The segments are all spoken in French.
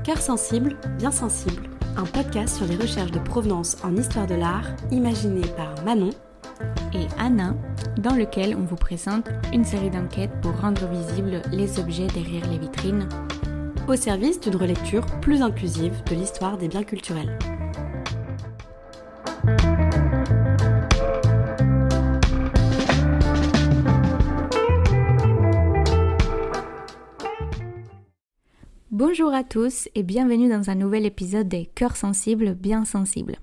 Cœur sensible, bien sensible, un podcast sur les recherches de provenance en histoire de l'art, imaginé par Manon et Anna, dans lequel on vous présente une série d'enquêtes pour rendre visibles les objets derrière les vitrines, au service d'une relecture plus inclusive de l'histoire des biens culturels. Bonjour à tous et bienvenue dans un nouvel épisode des Cœurs sensibles, bien sensibles.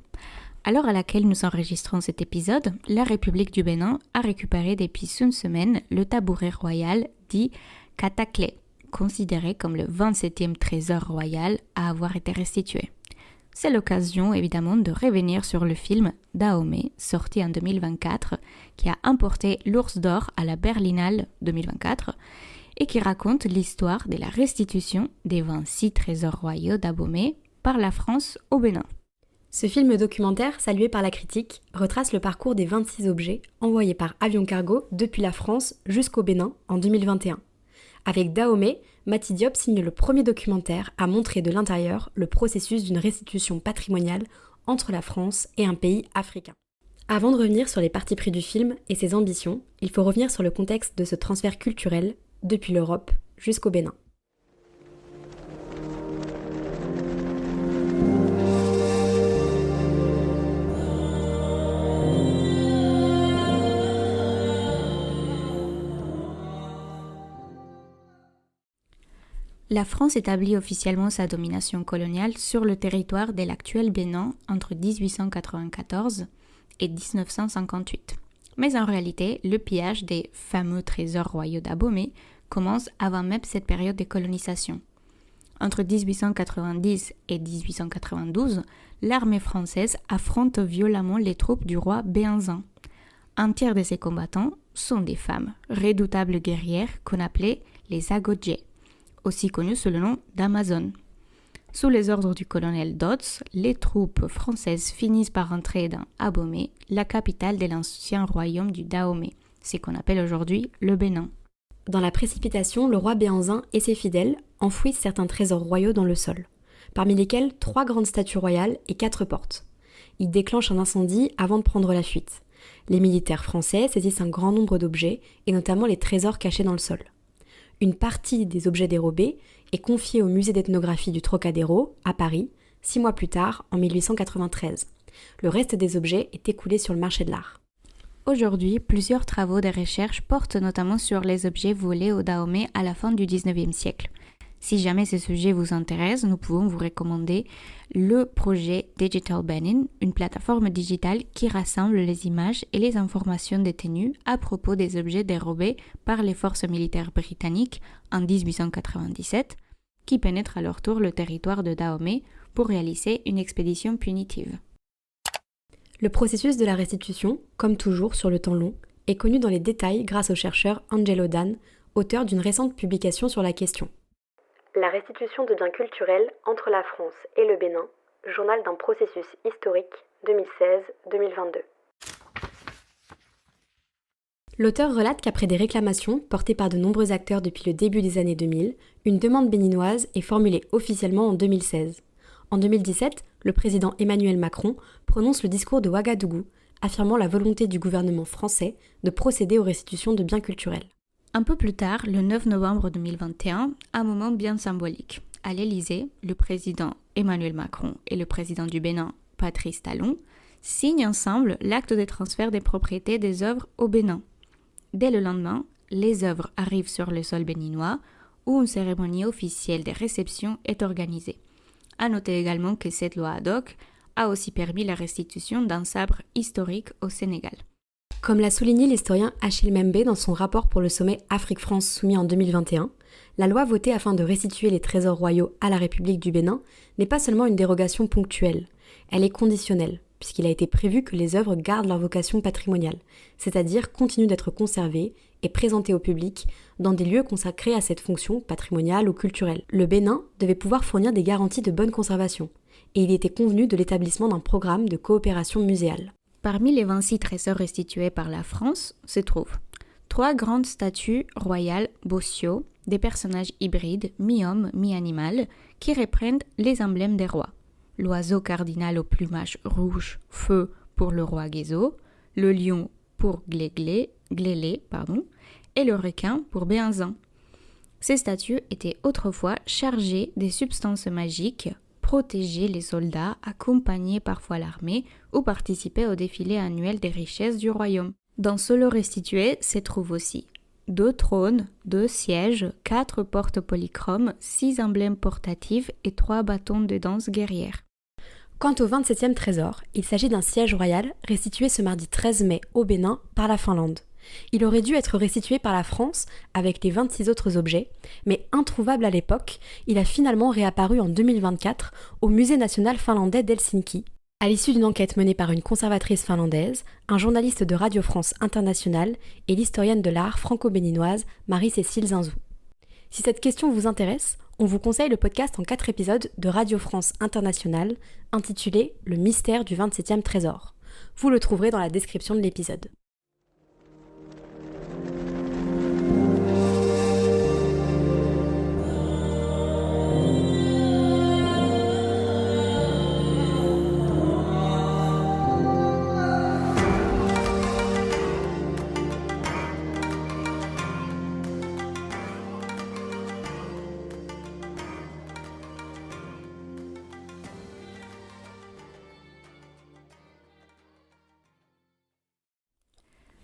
À l'heure à laquelle nous enregistrons cet épisode, la République du Bénin a récupéré depuis une semaine le tabouret royal dit Kataklé, considéré comme le 27e trésor royal à avoir été restitué. C'est l'occasion évidemment de revenir sur le film Dahomey, sorti en 2024, qui a emporté l'Ours d'Or à la Berlinale 2024, et qui raconte l'histoire de la restitution des 26 trésors royaux d'Abomey par la France au Bénin. Ce film documentaire, salué par la critique, retrace le parcours des 26 objets envoyés par avion cargo depuis la France jusqu'au Bénin en 2021. Avec Dahomey, Mati Diop signe le premier documentaire à montrer de l'intérieur le processus d'une restitution patrimoniale entre la France et un pays africain. Avant de revenir sur les partis pris du film et ses ambitions, il faut revenir sur le contexte de ce transfert culturel depuis l'Europe jusqu'au Bénin. La France établit officiellement sa domination coloniale sur le territoire de l'actuel Bénin entre 1894 et 1958. Mais en réalité, le pillage des fameux trésors royaux d'Abomey commence avant même cette période de colonisation. Entre 1890 et 1892, l'armée française affronte violemment les troupes du roi Béhanzin. Un tiers de ses combattants sont des femmes, redoutables guerrières qu'on appelait les Agodjés, aussi connues sous le nom d'Amazones. Sous les ordres du colonel Dodds, les troupes françaises finissent par entrer dans Abomey, la capitale de l'ancien royaume du Dahomey, ce qu'on appelle aujourd'hui le Bénin. Dans la précipitation, le roi Béhanzin et ses fidèles enfouissent certains trésors royaux dans le sol, parmi lesquels 3 grandes statues royales et 4 portes. Ils déclenchent un incendie avant de prendre la fuite. Les militaires français saisissent un grand nombre d'objets, et notamment les trésors cachés dans le sol. Une partie des objets dérobés est confiée au musée d'ethnographie du Trocadéro, à Paris, 6 mois plus tard, en 1893. Le reste des objets est écoulé sur le marché de l'art. Aujourd'hui, plusieurs travaux de recherche portent notamment sur les objets volés au Dahomey à la fin du XIXe siècle. Si jamais ce sujet vous intéresse, nous pouvons vous recommander le projet Digital Benin, une plateforme digitale qui rassemble les images et les informations détenues à propos des objets dérobés par les forces militaires britanniques en 1897, qui pénètrent à leur tour le territoire de Dahomey pour réaliser une expédition punitive. Le processus de la restitution, comme toujours sur le temps long, est connu dans les détails grâce au chercheur Angelo Dan, auteur d'une récente publication sur la question. La restitution de biens culturels entre la France et le Bénin, journal d'un processus historique 2016-2022. L'auteur relate qu'après des réclamations portées par de nombreux acteurs depuis le début des années 2000, une demande béninoise est formulée officiellement en 2016. En 2017, le président Emmanuel Macron prononce le discours de Ouagadougou, affirmant la volonté du gouvernement français de procéder aux restitutions de biens culturels. Un peu plus tard, le 9 novembre 2021, un moment bien symbolique. À l'Élysée, le président Emmanuel Macron et le président du Bénin, Patrice Talon, signent ensemble l'acte de transfert des propriétés des œuvres au Bénin. Dès le lendemain, les œuvres arrivent sur le sol béninois où une cérémonie officielle de réception est organisée. À noter également que cette loi ad hoc a aussi permis la restitution d'un sabre historique au Sénégal. Comme l'a souligné l'historien Achille Mbembe dans son rapport pour le sommet Afrique-France soumis en 2021, la loi votée afin de restituer les trésors royaux à la République du Bénin n'est pas seulement une dérogation ponctuelle, elle est conditionnelle, puisqu'il a été prévu que les œuvres gardent leur vocation patrimoniale, c'est-à-dire continuent d'être conservées et présentées au public dans des lieux consacrés à cette fonction patrimoniale ou culturelle. Le Bénin devait pouvoir fournir des garanties de bonne conservation, et il était convenu de l'établissement d'un programme de coopération muséale. Parmi les 26 trésors restitués par la France se trouvent 3 grandes statues royales bosio, des personnages hybrides, mi-homme, mi-animal, qui reprennent les emblèmes des rois. L'oiseau cardinal au plumage rouge, feu pour le roi Guézo, le lion pour Glélé, et le requin pour Béanzin. Ces statues étaient autrefois chargées des substances magiques, protégeaient les soldats, accompagnaient parfois l'armée ou participaient au défilé annuel des richesses du royaume. Dans ce lot restitué se trouvent aussi 2 trônes, 2 sièges, 4 portes polychromes, 6 emblèmes portatifs et 3 bâtons de danse guerrière. Quant au 27e trésor, il s'agit d'un siège royal restitué ce mardi 13 mai au Bénin par la Finlande. Il aurait dû être restitué par la France avec les 26 autres objets, mais introuvable à l'époque, il a finalement réapparu en 2024 au Musée national finlandais d'Helsinki, à l'issue d'une enquête menée par une conservatrice finlandaise, un journaliste de Radio France Internationale et l'historienne de l'art franco-béninoise Marie-Cécile Zinzou. Si cette question vous intéresse, on vous conseille le podcast en 4 épisodes de Radio France Internationale intitulé « Le mystère du 27e trésor ». Vous le trouverez dans la description de l'épisode.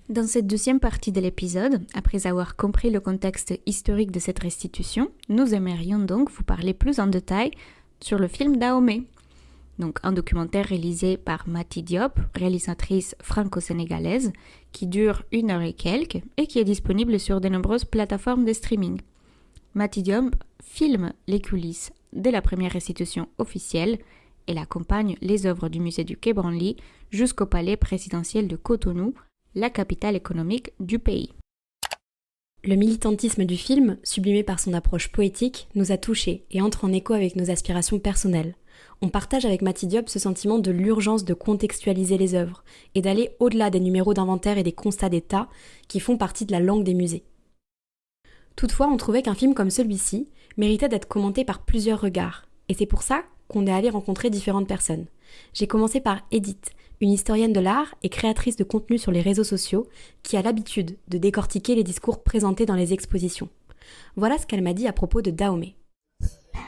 Dans cette deuxième partie de l'épisode, après avoir compris le contexte historique de cette restitution, nous aimerions donc vous parler plus en détail sur le film Dahomey. Donc un documentaire réalisé par Mati Diop, réalisatrice franco-sénégalaise, qui dure 1 heure et quelques et qui est disponible sur de nombreuses plateformes de streaming. Mati Diop filme les coulisses de la première restitution officielle. Elle accompagne les œuvres du musée du Quai Branly jusqu'au palais présidentiel de Cotonou, la capitale économique du pays. Le militantisme du film, sublimé par son approche poétique, nous a touchés et entre en écho avec nos aspirations personnelles. On partage avec Mati Diop ce sentiment de l'urgence de contextualiser les œuvres et d'aller au-delà des numéros d'inventaire et des constats d'état qui font partie de la langue des musées. Toutefois, on trouvait qu'un film comme celui-ci méritait d'être commenté par plusieurs regards, et c'est pour ça qu'on est allé rencontrer différentes personnes. J'ai commencé par Edith, une historienne de l'art et créatrice de contenu sur les réseaux sociaux qui a l'habitude de décortiquer les discours présentés dans les expositions. Voilà ce qu'elle m'a dit à propos de Dahomey.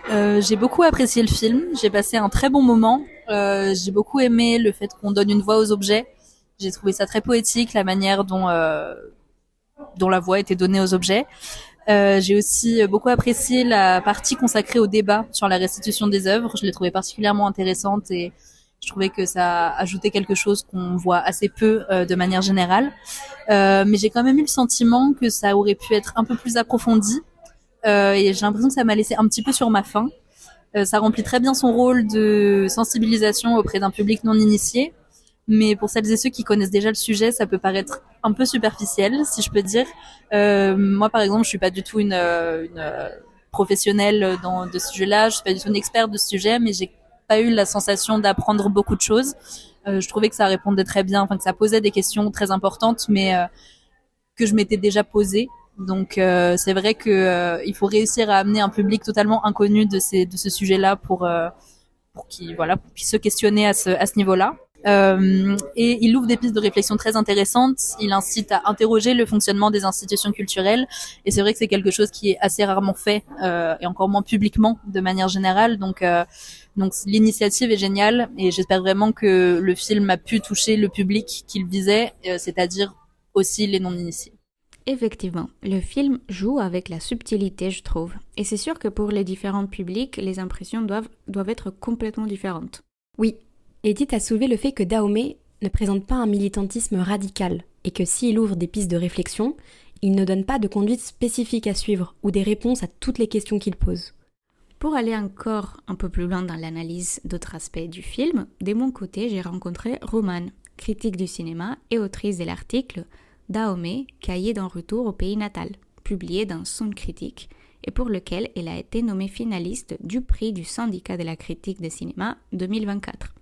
J'ai beaucoup apprécié le film, j'ai passé un très bon moment, j'ai beaucoup aimé le fait qu'on donne une voix aux objets, j'ai trouvé ça très poétique, la manière dont la voix était donnée aux objets. J'ai aussi beaucoup apprécié la partie consacrée au débat sur la restitution des œuvres, je l'ai trouvée particulièrement intéressante et je trouvais que ça ajoutait quelque chose qu'on voit assez peu de manière générale. Mais j'ai quand même eu le sentiment que ça aurait pu être un peu plus approfondi. Et j'ai l'impression que ça m'a laissé un petit peu sur ma faim. Ça remplit très bien son rôle de sensibilisation auprès d'un public non initié. Mais pour celles et ceux qui connaissent déjà le sujet, ça peut paraître un peu superficiel, si je peux dire. Moi, par exemple, je suis pas du tout une professionnelle de ce sujet-là. Je suis pas du tout une experte de ce sujet, mais j'ai pas eu la sensation d'apprendre beaucoup de choses. Je trouvais que ça répondait très bien, enfin que ça posait des questions très importantes, mais que je m'étais déjà posées. Donc c'est vrai que il faut réussir à amener un public totalement inconnu de ce sujet-là pour qu'il puisse se questionner à ce niveau-là. Et il ouvre des pistes de réflexion très intéressantes. Il incite à interroger le fonctionnement des institutions culturelles. Et c'est vrai que c'est quelque chose qui est assez rarement fait et encore moins publiquement de manière générale. Donc l'initiative est géniale et j'espère vraiment que le film a pu toucher le public qu'il visait, c'est-à-dire aussi les non-initiés. Effectivement, le film joue avec la subtilité, je trouve. Et c'est sûr que pour les différents publics, les impressions doivent être complètement différentes. Oui, Edith a soulevé le fait que Dahomey ne présente pas un militantisme radical et que s'il ouvre des pistes de réflexion, il ne donne pas de conduite spécifique à suivre ou des réponses à toutes les questions qu'il pose. Pour aller encore un peu plus loin dans l'analyse d'autres aspects du film, de mon côté, j'ai rencontré Romane, critique du cinéma et autrice de l'article Dahomey, cahier d'un retour au pays natal, publié dans Son Critique, et pour lequel elle a été nommée finaliste du prix du syndicat de la critique de cinéma 2024.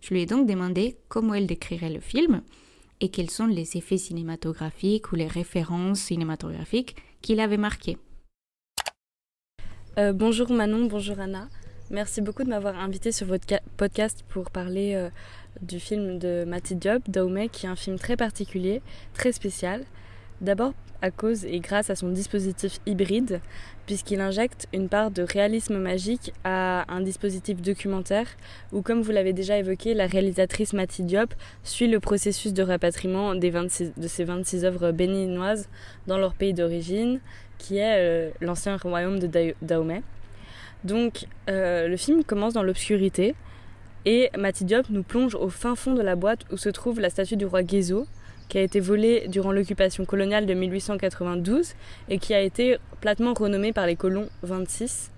Je lui ai donc demandé comment elle décrirait le film et quels sont les effets cinématographiques ou les références cinématographiques qui l'avaient marqué. Bonjour Manon, bonjour Anna. Merci beaucoup de m'avoir invitée sur votre podcast pour parler du film de Mati Diop, Dahomey, qui est un film très particulier, très spécial. D'abord à cause et grâce à son dispositif hybride, puisqu'il injecte une part de réalisme magique à un dispositif documentaire où, comme vous l'avez déjà évoqué, la réalisatrice Mati Diop suit le processus de rapatriement de ces 26 œuvres béninoises dans leur pays d'origine, qui est l'ancien royaume de Dahomey. Donc le film commence dans l'obscurité et Mati Diop nous plonge au fin fond de la boîte où se trouve la statue du roi Guézo, qui a été volée durant l'occupation coloniale de 1892 et qui a été platement renommée par les colons 26.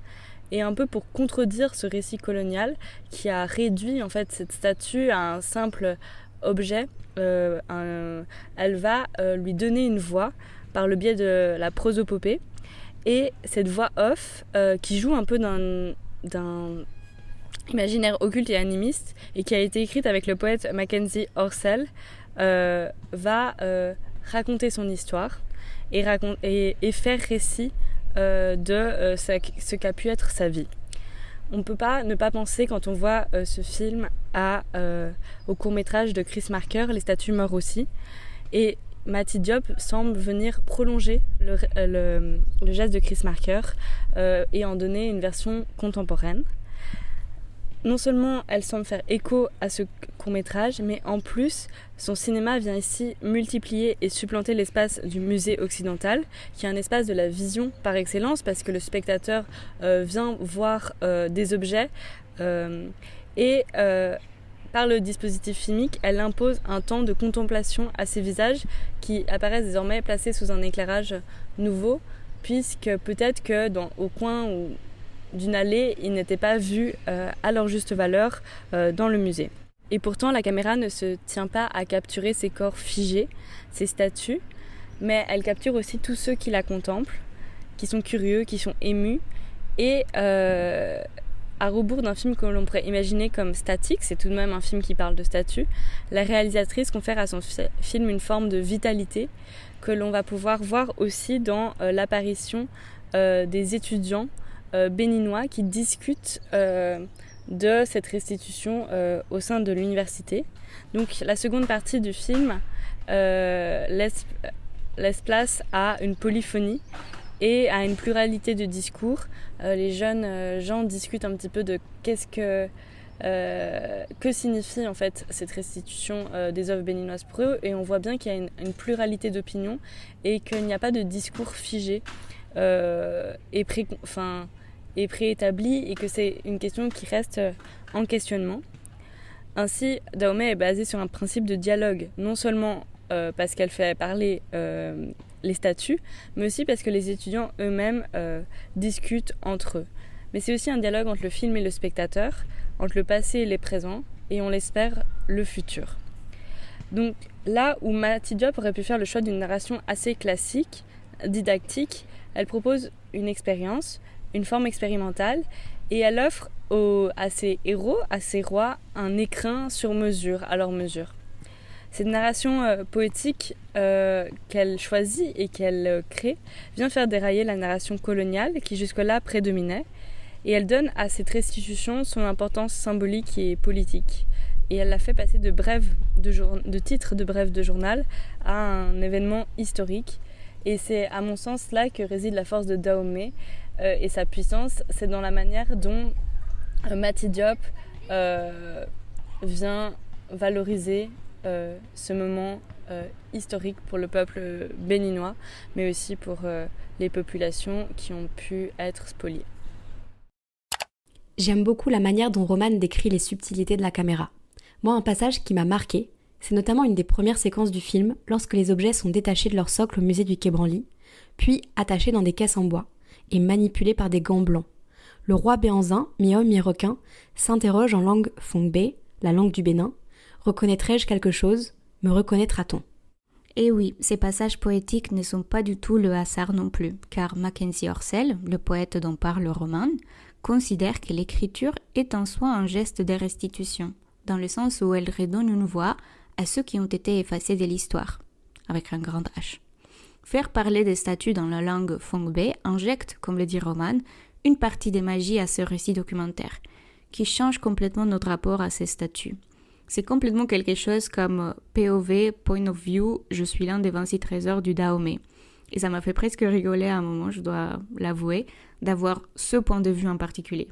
Et un peu pour contredire ce récit colonial qui a réduit en fait cette statue à un simple objet, elle va lui donner une voix par le biais de la prosopopée. Et cette voix off qui joue un peu d'un imaginaire occulte et animiste et qui a été écrite avec le poète Mackenzie Orsel, va raconter son histoire et faire récit de ce qu'a pu être sa vie. On ne peut pas ne pas penser quand on voit ce film au court-métrage de Chris Marker, Les statues meurent aussi. Et Mati Diop semble venir prolonger le geste de Chris Marker et en donner une version contemporaine. Non seulement elle semble faire écho à ce court-métrage, mais en plus, son cinéma vient ici multiplier et supplanter l'espace du musée occidental, qui est un espace de la vision par excellence, parce que le spectateur vient voir des objets et par le dispositif filmique, elle impose un temps de contemplation à ces visages qui apparaissent désormais placés sous un éclairage nouveau, puisque peut-être que au coin d'une allée, ils n'étaient pas vus à leur juste valeur dans le musée. Et pourtant, la caméra ne se tient pas à capturer ces corps figés, ces statues, mais elle capture aussi tous ceux qui la contemplent, qui sont curieux, qui sont émus, et à rebours d'un film que l'on pourrait imaginer comme statique, c'est tout de même un film qui parle de statues, la réalisatrice confère à son film une forme de vitalité que l'on va pouvoir voir aussi dans l'apparition des étudiants béninois qui discutent de cette restitution au sein de l'université. Donc la seconde partie du film laisse place à une polyphonie et à une pluralité de discours. Les jeunes gens discutent un petit peu de que signifie en fait cette restitution des œuvres béninoises pour eux, et on voit bien qu'il y a une pluralité d'opinions et qu'il n'y a pas de discours figé et préétabli, et que c'est une question qui reste en questionnement. Ainsi, Dahomey est basée sur un principe de dialogue, non seulement parce qu'elle fait parler les statues, mais aussi parce que les étudiants eux-mêmes discutent entre eux. Mais c'est aussi un dialogue entre le film et le spectateur, entre le passé et les présents, et on l'espère, le futur. Donc là où Mati Diop aurait pu faire le choix d'une narration assez classique, didactique, elle propose une expérience, une forme expérimentale, et elle offre à ses héros, à ses rois, un écrin sur mesure, à leur mesure. Cette narration poétique qu'elle choisit et qu'elle crée vient faire dérailler la narration coloniale qui jusque-là prédominait, et elle donne à cette restitution son importance symbolique et politique. Et elle la fait passer de titres de brèves de journal à un événement historique. Et c'est à mon sens là que réside la force de Dahomey et sa puissance. C'est dans la manière dont Mati Diop vient valoriser ce moment historique pour le peuple béninois, mais aussi pour les populations qui ont pu être spoliées. J'aime beaucoup la manière dont Roman décrit les subtilités de la caméra. Moi, un passage qui m'a marqué, c'est notamment une des premières séquences du film, lorsque les objets sont détachés de leur socle au musée du Quai Branly, puis attachés dans des caisses en bois, et manipulés par des gants blancs. Le roi Béhanzin, mi-homme mi-requin, s'interroge en langue Fongbe, la langue du Bénin. Reconnaîtrai-je quelque chose ? Me reconnaîtra-t-on ? Et oui, ces passages poétiques ne sont pas du tout le hasard non plus, car Mackenzie Orsel, le poète dont parle le roman, considère que l'écriture est en soi un geste de restitution, dans le sens où elle redonne une voix à ceux qui ont été effacés de l'histoire, avec un grand H. Faire parler des statues dans la langue Fongbe injecte, comme le dit Roman, une partie des magies à ce récit documentaire, qui change complètement notre rapport à ces statues. C'est complètement quelque chose comme POV, Point of View, je suis l'un des 26 trésors du Dahomey. Et ça m'a fait presque rigoler à un moment, je dois l'avouer, d'avoir ce point de vue en particulier.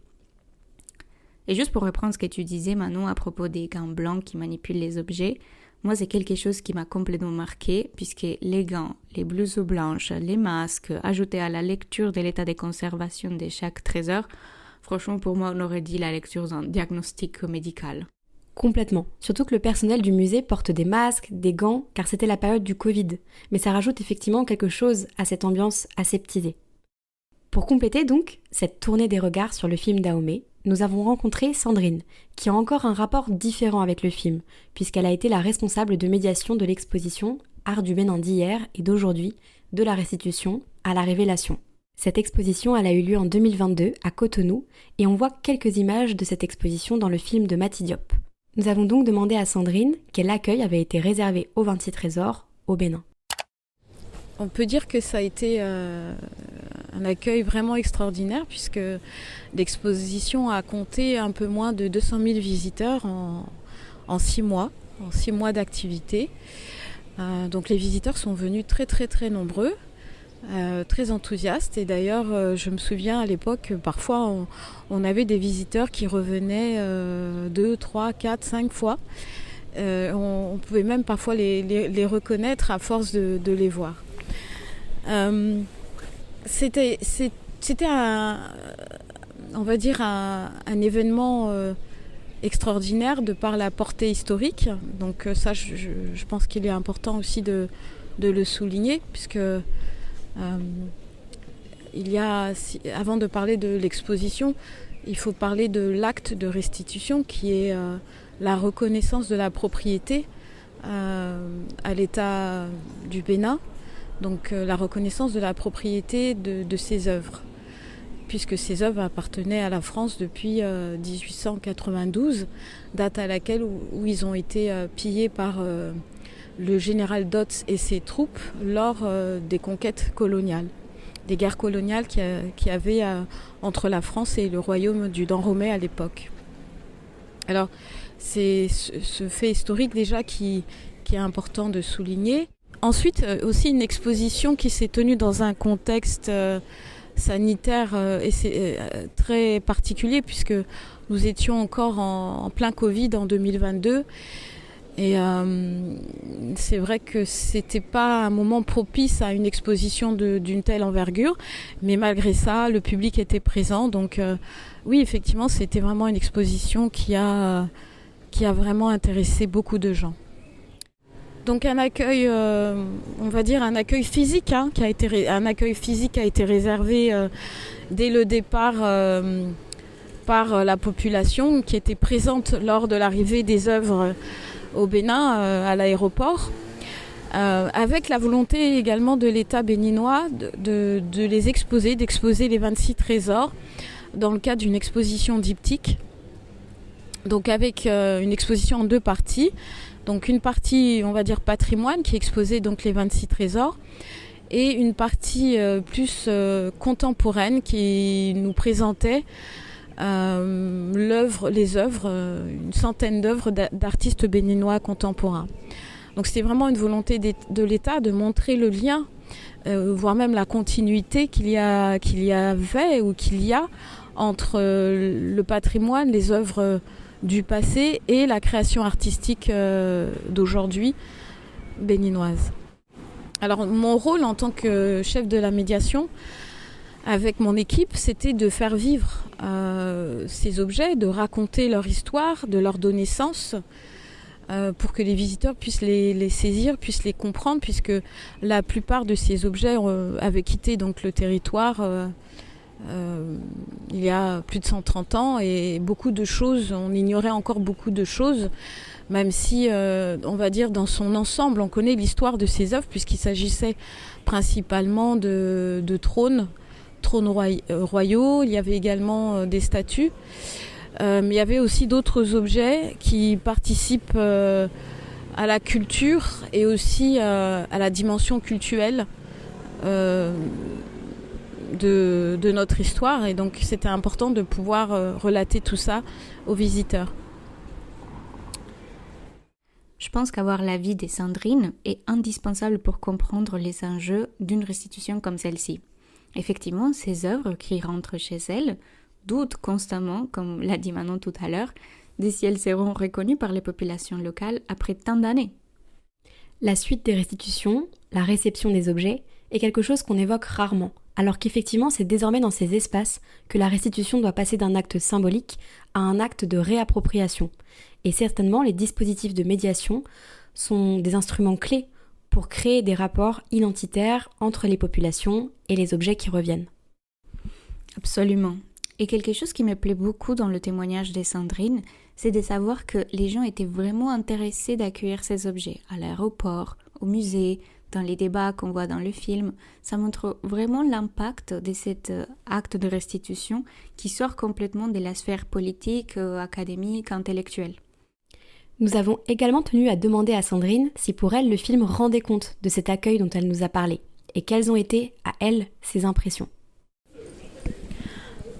Et juste pour reprendre ce que tu disais, Manon, à propos des gants blancs qui manipulent les objets, moi c'est quelque chose qui m'a complètement marqué, puisque les gants, les blouses blanches, les masques, ajoutés à la lecture de l'état de conservation de chaque trésor, franchement pour moi on aurait dit la lecture d'un diagnostic médical. Complètement. Surtout que le personnel du musée porte des masques, des gants, car c'était la période du Covid. Mais ça rajoute effectivement quelque chose à cette ambiance aseptisée. Pour compléter donc cette tournée des regards sur le film Dahomey, nous avons rencontré Sandrine, qui a encore un rapport différent avec le film, puisqu'elle a été la responsable de médiation de l'exposition Art du Bénin d'hier et d'aujourd'hui, de la restitution à la révélation. Cette exposition, elle a eu lieu en 2022 à Cotonou, et on voit quelques images de cette exposition dans le film de Mati Diop. Nous avons donc demandé à Sandrine quel accueil avait été réservé aux 26 trésors au Bénin. On peut dire que ça a été un accueil vraiment extraordinaire puisque l'exposition a compté un peu moins de 200 000 visiteurs en 6 mois, d'activité. Donc les visiteurs sont venus très très très nombreux. Très enthousiaste et d'ailleurs je me souviens à l'époque parfois on avait des visiteurs qui revenaient 2, 3, 4, 5 fois. On pouvait même parfois les reconnaître à force de les voir. C'était on va dire un événement extraordinaire de par la portée historique. Donc ça je pense qu'il est important aussi de le souligner puisque avant de parler de l'exposition, il faut parler de l'acte de restitution qui est la reconnaissance de la propriété à l'État du Bénin, donc la reconnaissance de la propriété de ces œuvres, puisque ces œuvres appartenaient à la France depuis 1892, date à laquelle où ils ont été pillés par le général Dodds et ses troupes lors des conquêtes coloniales, des guerres coloniales qu'il y avait entre la France et le royaume du Dahomey à l'époque. Alors c'est ce fait historique déjà qui est important de souligner. Ensuite aussi une exposition qui s'est tenue dans un contexte sanitaire très particulier puisque nous étions encore en plein Covid en 2022. Et c'est vrai que c'était pas un moment propice à une exposition d'une telle envergure, mais malgré ça, le public était présent. Donc oui, effectivement, c'était vraiment une exposition qui a vraiment intéressé beaucoup de gens. Donc un accueil, on va dire un accueil physique, un accueil physique a été réservé dès le départ par la population qui était présente lors de l'arrivée des œuvres au Bénin, à l'aéroport, avec la volonté également de l'État béninois de les d'exposer les 26 trésors dans le cadre d'une exposition diptyque. Donc avec une exposition en 2 parties. Donc une partie, on va dire patrimoine, qui exposait donc les 26 trésors, et une partie plus contemporaine qui nous présentait les œuvres, une centaine d'œuvres d'artistes béninois contemporains. Donc c'était vraiment une volonté de l'État de montrer le lien, voire même la continuité qu'il y avait ou qu'il y a entre le patrimoine, les œuvres du passé et la création artistique d'aujourd'hui béninoise. Alors mon rôle en tant que chef de la médiation avec mon équipe, c'était de faire vivre ces objets, de raconter leur histoire, de leur donner sens, pour que les visiteurs puissent les saisir, puissent les comprendre, puisque la plupart de ces objets avaient quitté donc le territoire il y a plus de 130 ans, et beaucoup de choses, on ignorait encore beaucoup de choses, même si, on va dire, dans son ensemble, on connaît l'histoire de ces œuvres, puisqu'il s'agissait principalement de trônes royaux. Il y avait également des statues, mais il y avait aussi d'autres objets qui participent à la culture et aussi à la dimension cultuelle de notre histoire, et donc c'était important de pouvoir relater tout ça aux visiteurs. Je pense qu'avoir l'avis des Sandrine est indispensable pour comprendre les enjeux d'une restitution comme celle-ci. Effectivement, ces œuvres qui rentrent chez elles doutent constamment, comme l'a dit Manon tout à l'heure, de si elles seront reconnues par les populations locales après tant d'années. La suite des restitutions, la réception des objets, est quelque chose qu'on évoque rarement, alors qu'effectivement c'est désormais dans ces espaces que la restitution doit passer d'un acte symbolique à un acte de réappropriation. Et certainement les dispositifs de médiation sont des instruments clés pour créer des rapports identitaires entre les populations et les objets qui reviennent. Absolument. Et quelque chose qui me plaît beaucoup dans le témoignage des Sandrine, c'est de savoir que les gens étaient vraiment intéressés d'accueillir ces objets à l'aéroport, au musée, dans les débats qu'on voit dans le film. Ça montre vraiment l'impact de cet acte de restitution qui sort complètement de la sphère politique, académique, intellectuelle. Nous avons également tenu à demander à Sandrine si pour elle le film rendait compte de cet accueil dont elle nous a parlé, et quelles ont été, à elle, ses impressions.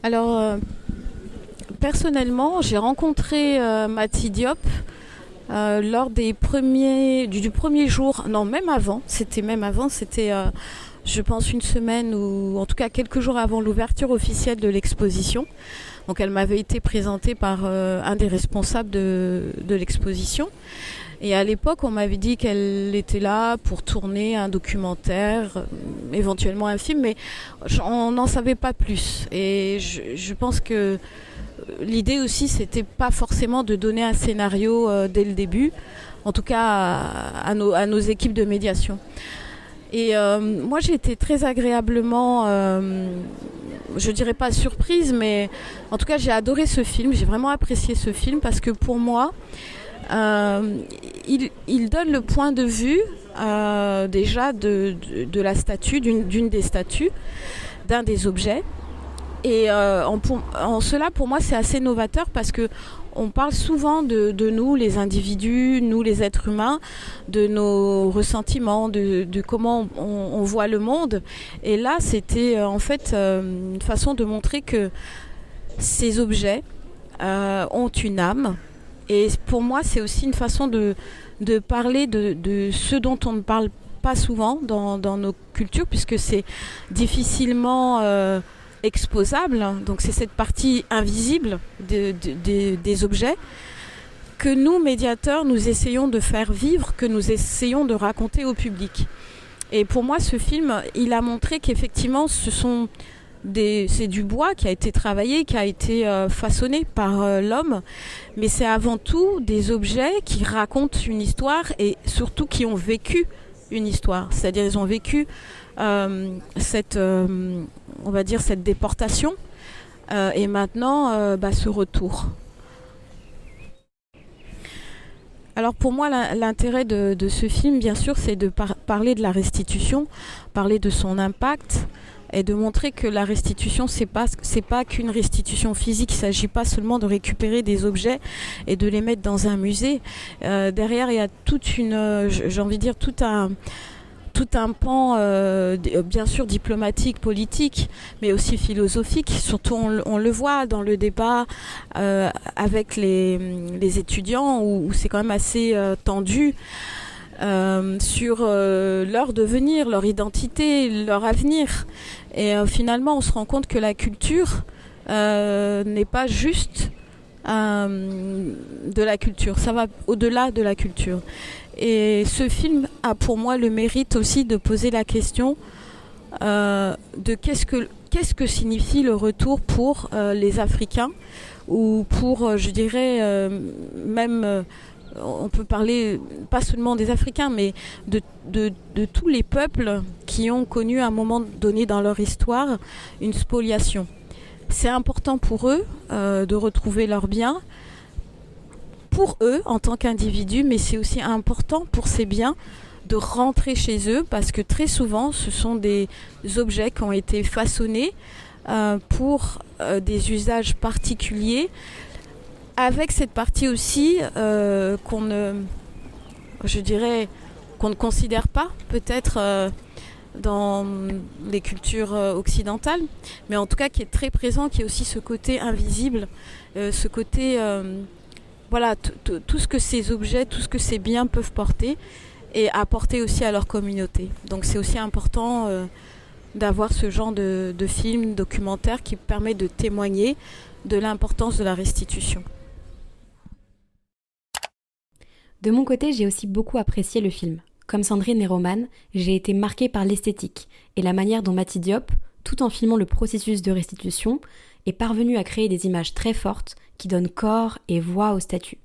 Alors, personnellement, j'ai rencontré Mati Diop lors du premier jour, non, même avant, c'était je pense une semaine ou en tout cas quelques jours avant l'ouverture officielle de l'exposition. Donc elle m'avait été présentée par un des responsables de l'exposition. Et à l'époque, on m'avait dit qu'elle était là pour tourner un documentaire, éventuellement un film, mais on n'en savait pas plus. Et je pense que l'idée aussi, c'était pas forcément de donner un scénario dès le début, en tout cas à nos équipes de médiation. Et moi, j'ai été très agréablement, je dirais pas surprise, mais en tout cas, j'ai adoré ce film. J'ai vraiment apprécié ce film parce que pour moi, il donne le point de vue déjà de la statue, d'une des statues, d'un des objets. Et en cela, pour moi, c'est assez novateur parce que on parle souvent de nous, les individus, nous, les êtres humains, de nos ressentiments, de comment on voit le monde. Et là, c'était en fait une façon de montrer que ces objets ont une âme. Et pour moi, c'est aussi une façon de parler de ce dont on ne parle pas souvent dans nos cultures, puisque c'est difficilement exposable. Donc c'est cette partie invisible des objets que nous, médiateurs, nous essayons de faire vivre, que nous essayons de raconter au public. Et pour moi, ce film, il a montré qu'effectivement, c'est du bois qui a été travaillé, qui a été façonné par l'homme, mais c'est avant tout des objets qui racontent une histoire et surtout qui ont vécu une histoire. C'est-à-dire ils ont vécu cette déportation et maintenant ce retour. Alors pour moi, l'intérêt de ce film, bien sûr, c'est de parler de la restitution, parler de son impact, et de montrer que la restitution, c'est pas qu'une restitution physique. Il ne s'agit pas seulement de récupérer des objets et de les mettre dans un musée. Derrière, il y a tout un pan, bien sûr diplomatique, politique, mais aussi philosophique. Surtout, on le voit dans le débat avec les étudiants, où c'est quand même assez tendu. Sur leur devenir, leur identité, leur avenir. Et finalement, on se rend compte que la culture n'est pas juste de la culture. Ça va au-delà de la culture. Et ce film a pour moi le mérite aussi de poser la question de qu'est-ce que signifie le retour pour les Africains, ou pour, je dirais, même on peut parler pas seulement des Africains, mais de tous les peuples qui ont connu à un moment donné dans leur histoire une spoliation. C'est important pour eux de retrouver leurs biens, pour eux en tant qu'individus, mais c'est aussi important pour ces biens de rentrer chez eux, parce que très souvent ce sont des objets qui ont été façonnés pour des usages particuliers, avec cette partie aussi qu'on ne considère pas peut-être dans les cultures occidentales, mais en tout cas qui est très présent, qui est aussi ce côté invisible, ce côté tout ce que ces objets, tout ce que ces biens peuvent porter et apporter aussi à leur communauté. Donc c'est aussi important d'avoir ce genre de film documentaire qui permet de témoigner de l'importance de la restitution. De mon côté, j'ai aussi beaucoup apprécié le film. Comme Sandrine et Romane, j'ai été marquée par l'esthétique et la manière dont Mati Diop, tout en filmant le processus de restitution, est parvenue à créer des images très fortes qui donnent corps et voix aux statues.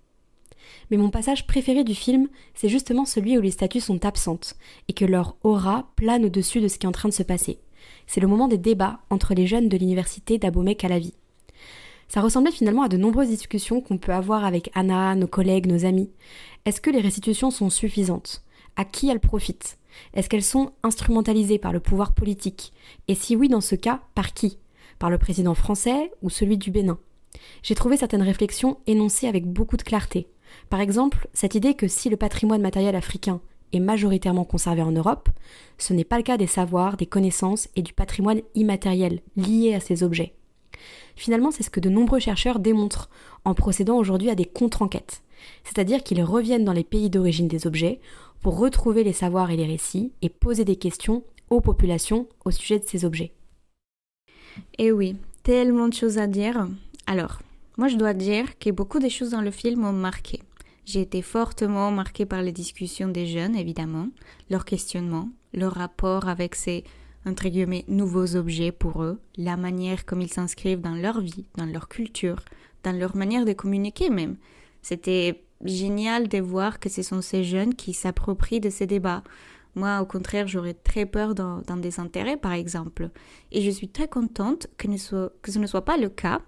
Mais mon passage préféré du film, c'est justement celui où les statues sont absentes et que leur aura plane au-dessus de ce qui est en train de se passer. C'est le moment des débats entre les jeunes de l'université d'Abomey-Calavi. Ça ressemblait finalement à de nombreuses discussions qu'on peut avoir avec Anna, nos collègues, nos amis. Est-ce que les restitutions sont suffisantes ? À qui elles profitent ? Est-ce qu'elles sont instrumentalisées par le pouvoir politique ? Et si oui, dans ce cas, par qui ? Par le président français ou celui du Bénin ? J'ai trouvé certaines réflexions énoncées avec beaucoup de clarté. Par exemple, cette idée que si le patrimoine matériel africain est majoritairement conservé en Europe, ce n'est pas le cas des savoirs, des connaissances et du patrimoine immatériel lié à ces objets. Finalement, c'est ce que de nombreux chercheurs démontrent en procédant aujourd'hui à des contre-enquêtes, c'est-à-dire qu'ils reviennent dans les pays d'origine des objets pour retrouver les savoirs et les récits et poser des questions aux populations au sujet de ces objets. Et oui, tellement de choses à dire. Alors, moi je dois dire que beaucoup des choses dans le film m'ont marqué. J'ai été fortement marquée par les discussions des jeunes, évidemment, leurs questionnements, leur rapport avec ces, entre guillemets, nouveaux objets pour eux, la manière comme ils s'inscrivent dans leur vie, dans leur culture, dans leur manière de communiquer même. C'était génial de voir que ce sont ces jeunes qui s'approprient de ces débats. Moi, au contraire, j'aurais très peur dans des intérêts, par exemple. Et je suis très contente que ce ne soit pas le cas,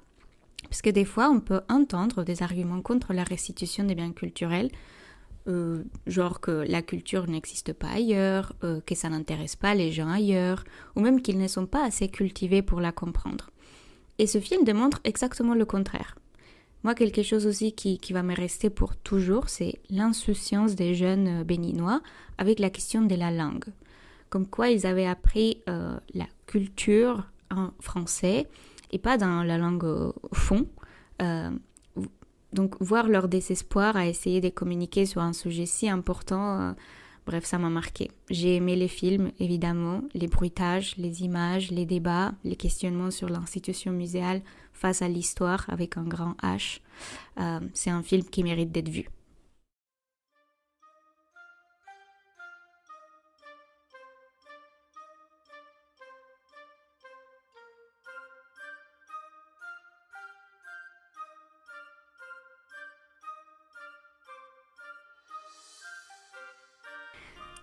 parce que des fois, on peut entendre des arguments contre la restitution des biens culturels, genre que la culture n'existe pas ailleurs, que ça n'intéresse pas les gens ailleurs, ou même qu'ils ne sont pas assez cultivés pour la comprendre. Et ce film démontre exactement le contraire. Moi, quelque chose aussi qui va me rester pour toujours, c'est l'insouciance des jeunes béninois avec la question de la langue. Comme quoi, ils avaient appris la culture en français et pas dans la langue fond. Donc, voir leur désespoir à essayer de communiquer sur un sujet si important, bref, ça m'a marqué. J'ai aimé les films, évidemment, les bruitages, les images, les débats, les questionnements sur l'institution muséale face à l'histoire avec un grand H. C'est un film qui mérite d'être vu.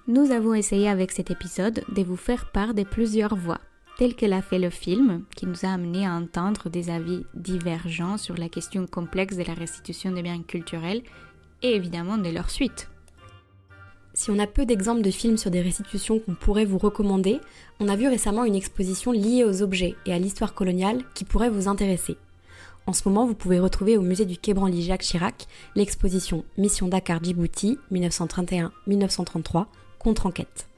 Nous avons essayé avec cet épisode de vous faire part de plusieurs voix, telles que l'a fait le film, qui nous a amené à entendre des avis divergents sur la question complexe de la restitution des biens culturels et évidemment de leur suite. Si on a peu d'exemples de films sur des restitutions qu'on pourrait vous recommander, on a vu récemment une exposition liée aux objets et à l'histoire coloniale qui pourrait vous intéresser. En ce moment, vous pouvez retrouver au musée du Quai Branly Jacques Chirac l'exposition Mission Dakar-Djibouti 1931-1933 contre-enquête.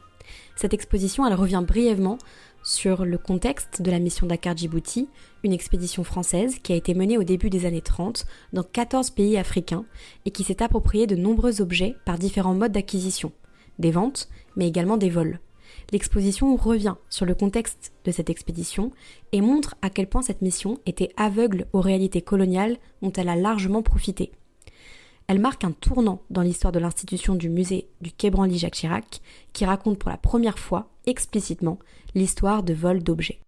Cette exposition, elle revient brièvement sur le contexte de la mission Dakar-Djibouti, une expédition française qui a été menée au début des années 30 dans 14 pays africains et qui s'est approprié de nombreux objets par différents modes d'acquisition, des ventes, mais également des vols. L'exposition revient sur le contexte de cette expédition et montre à quel point cette mission était aveugle aux réalités coloniales dont elle a largement profité. Elle marque un tournant dans l'histoire de l'institution du musée du Quai Branly Jacques Chirac, qui raconte pour la première fois, explicitement, l'histoire de vol d'objets.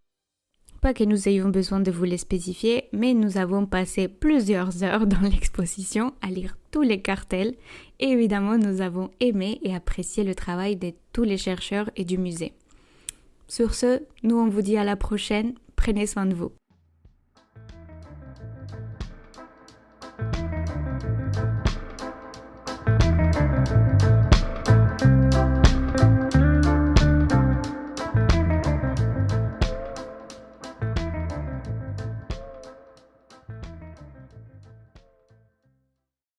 pas que nous ayons besoin de vous les spécifier, mais nous avons passé plusieurs heures dans l'exposition à lire tous les cartels et évidemment nous avons aimé et apprécié le travail de tous les chercheurs et du musée. Sur ce, nous on vous dit à la prochaine, prenez soin de vous.